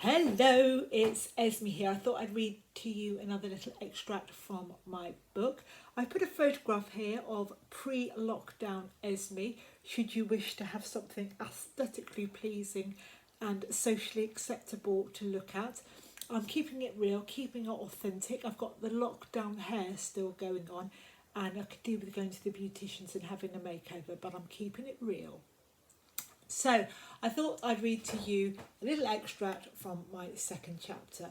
Hello, it's Esme here. I thought I'd read to you another little extract from my book. I put a photograph here of pre-lockdown Esme, should you wish to have something aesthetically pleasing and socially acceptable to look at. I'm keeping it real, keeping it authentic. I've got the lockdown hair still going on, and I could do with going to the beauticians and having a makeover, but I'm keeping it real. So I thought I'd read to you a little extract from my second chapter.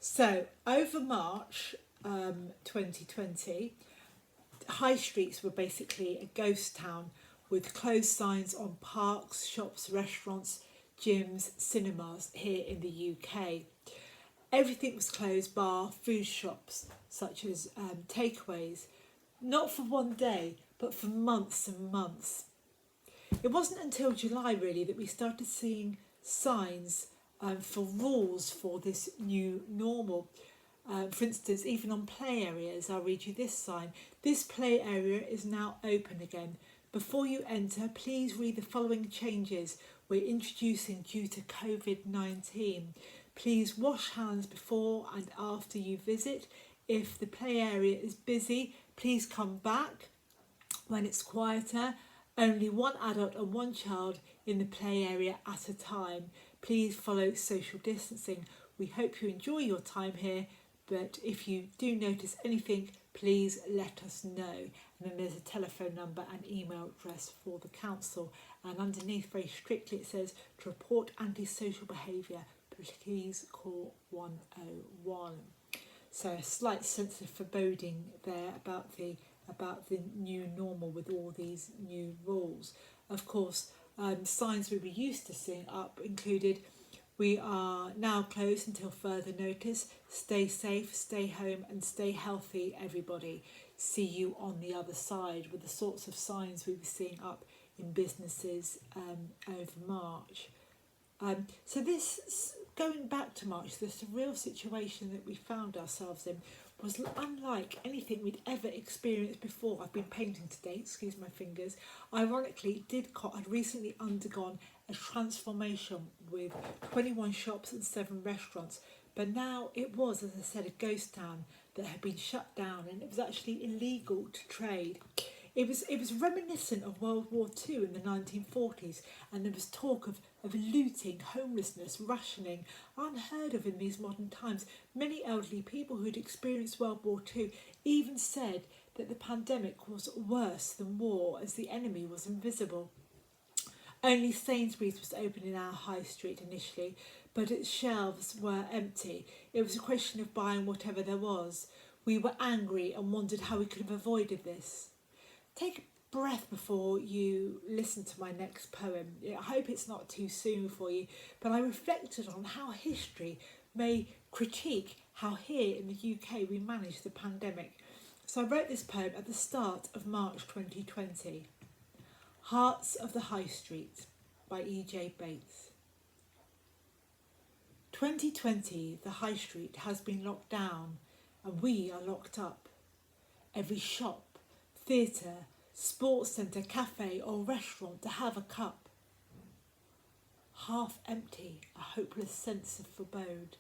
So over March 2020, high streets were basically a ghost town with closed signs on parks, shops, restaurants, gyms, cinemas here in the UK. Everything was closed bar food shops such as takeaways, not for one day but for months and months. It wasn't until July really that we started seeing signs for rules for this new normal. For instance, even on play areas, I'll read you this sign. This play area is now open again. Before you enter, please read the following changes we're introducing due to COVID-19. Please wash hands before and after you visit. If the play area is busy, please come back when it's quieter. Only one adult and one child in the play area at a time. Please follow social distancing. We hope you enjoy your time here, but if you do notice anything, please let us know. And then there's a telephone number and email address for the council. And underneath, very strictly, it says to report antisocial behaviour, please call 101. So a slight sense of foreboding there about the new normal with all these new rules. Of course, signs we were used to seeing up included: we are now closed until further notice, stay safe, stay home and stay healthy everybody, see you on the other side, were the sorts of signs we were seeing up in businesses over March. So this, going back to March, the surreal situation that we found ourselves in was unlike anything we'd ever experienced before. I've been painting today, excuse my fingers. Ironically, Didcot had recently undergone a transformation with 21 shops and 7 restaurants, but now it was, as I said, a ghost town that had been shut down, and it was actually illegal to trade. It was reminiscent of World War II in the 1940s, and there was talk of looting, homelessness, rationing, unheard of in these modern times. Many elderly people who'd experienced World War II even said that the pandemic was worse than war, as the enemy was invisible. Only Sainsbury's was open in our high street initially, but its shelves were empty. It was a question of buying whatever there was. We were angry and wondered how we could have avoided this. Take a breath before you listen to my next poem. I hope it's not too soon for you, but I reflected on how history may critique how here in the UK we managed the pandemic. So I wrote this poem at the start of March 2020. Hearts of the High Street by E.J. Bates. 2020, the High Street has been locked down and we are locked up. Every shop, theatre, sports centre, cafe or restaurant to have a cup. Half empty, a hopeless sense of forebode.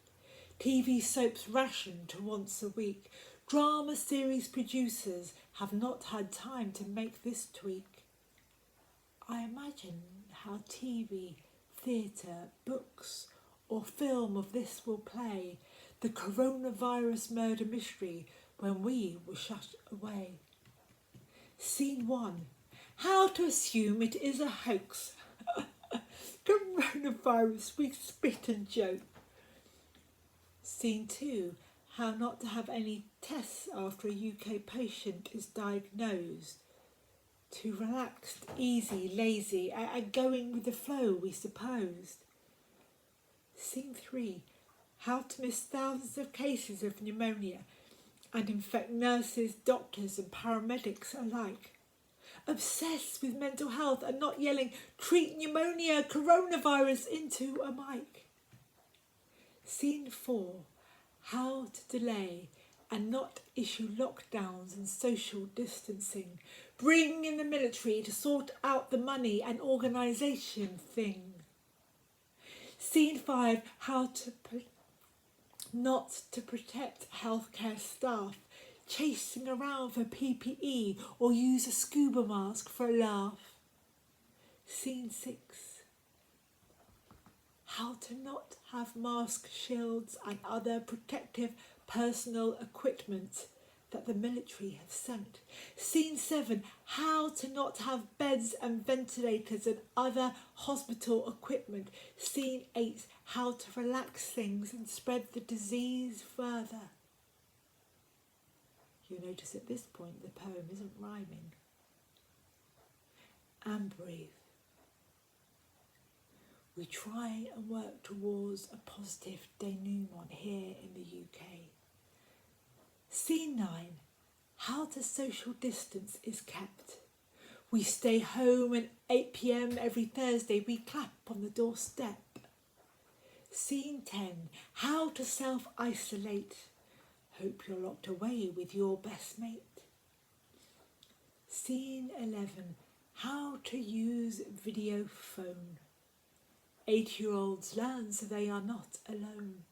TV soaps rationed to once a week. Drama series producers have not had time to make this tweak. I imagine how TV, theatre, books or film of this will play the coronavirus murder mystery when we were shut away. Scene 1. How to assume it is a hoax. Coronavirus, we spit and joke. Scene 2. How not to have any tests after a UK patient is diagnosed. Too relaxed, easy, lazy, and going with the flow, we supposed. Scene 3. How to miss thousands of cases of pneumonia and infect nurses, doctors and paramedics alike. Obsessed with mental health and not yelling, treat pneumonia, coronavirus into a mic. Scene 4. How to delay and not issue lockdowns and social distancing. Bring in the military to sort out the money and organisation thing. Scene 5, not to protect healthcare staff, chasing around for PPE or use a scuba mask for a laugh. Scene 6, how to not have mask shields and other protective personal equipment that the military have sent. Scene 7, how to not have beds and ventilators and other hospital equipment. Scene 8, how to relax things and spread the disease further. You'll notice at this point the poem isn't rhyming. And breathe. We try and work towards a positive denouement here in the UK. Scene 9, how to social distance is kept. We stay home at 8 p.m. every Thursday, we clap on the doorstep. Scene 10, how to self-isolate. Hope you're locked away with your best mate. Scene 11, how to use video phone. 8-year-olds learn so they are not alone.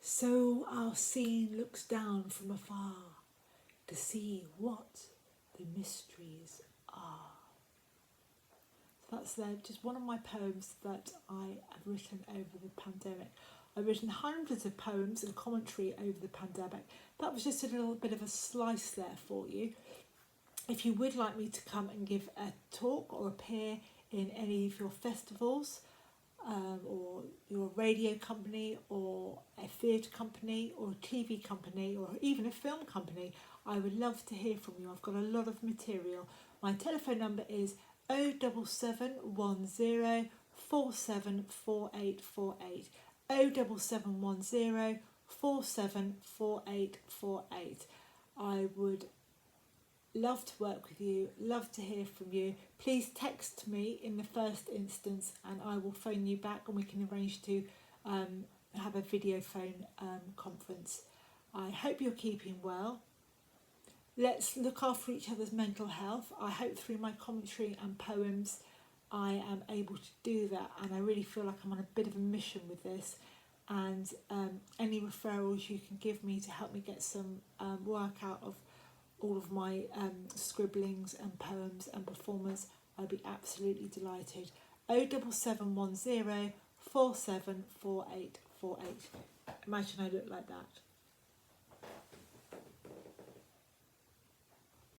So our scene looks down from afar to see what the mysteries are. So that's just one of my poems that I have written over the pandemic. I've written hundreds of poems and commentary over the pandemic. That was just a little bit of a slice there for you. If you would like me to come and give a talk or appear in any of your festivals, or your radio company or a theatre company or a TV company or even a film company, I would love to hear from you. I've got a lot of material. My telephone number is 07710 474848, 07710 474848. I would love to work with you, love to hear from you. Please text me in the first instance and I will phone you back and we can arrange to have a video phone conference. I hope you're keeping well. Let's look after each other's mental health. I hope through my commentary and poems I am able to do that, and I really feel like I'm on a bit of a mission with this, and any referrals you can give me to help me get some work out of all of my scribblings and poems and performers, I'd be absolutely delighted. 07710 474848. Imagine I look like that.